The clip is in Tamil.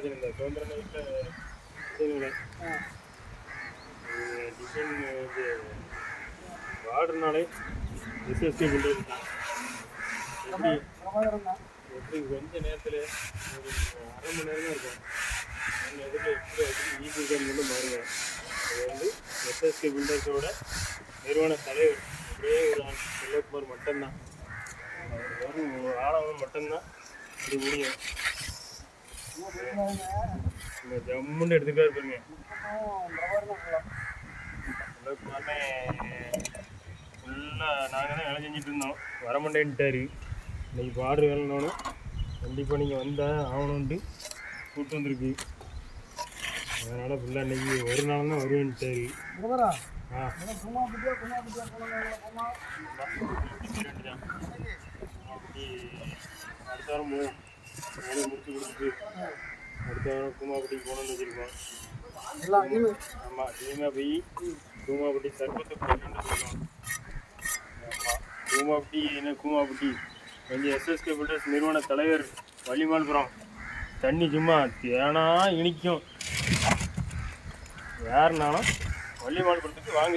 காமிச்சேன் இந்த சுதந்திர நைட்டில் டிசைன் இது பார்டர்னாலே எஸ்எஸ்கே பில்டர்ஸ் தான். எப்படி கொஞ்ச நேரத்தில் ஒரு அரை மணி நேரம் தான் இருக்கும். அந்த இதில் எப்படி ஈஸியாக மட்டும் பாருங்க. அது எஸ்எஸ்கே பில்டர்ஸோட நிறுவன தலைவர் ஒரே ஒரு ஆள் செல்வகுமார் மட்டும்தான். அவர் ஒரு ஆளவன் மட்டும்தான் இது முடியும். இந்த ஜம்முன்னு எடுத்துக்காரு பாருங்க. செல்வகுமார்னே ஃபுல்லாக நாங்கள் தான் வேலை செஞ்சுட்டு இருந்தோம். வரமாட்டேன்ட்டாரு. இன்றைக்கி பார்டர் வேலைனோன்னு கண்டிப்பாக நீங்கள் வந்தால் ஆகணுன்ட்டு கூப்பிட்டு வந்திருக்கு. அதனால் ஃபுல்லாக இன்றைக்கி ஒரு நாள் தான் வருவேன்ட்டாரு. அடுத்த வாரம் போவோம். வேலையை முடிச்சு கொடுத்துட்டு அடுத்த வாரம் கூமாப்பட்டிக்கு போகணுன்னு வச்சுருக்கோம். ஆமாம், தீமா போய் கூமாப்பட்டி சர்வத்தை போகணுன்னு சொல்லுவோம். ஆமாம், கூமாப்பட்டி என்ன கூமாப்பட்டி கொஞ்சம் எஸ்எஸ்கே பில்டர்ஸ் நிறுவன தலைவர் வள்ளிமான்புரம். தண்ணி சும்மா தேனா இனிக்கும். யாருனாலும் வள்ளிமான்புரத்துக்கு வாங்க.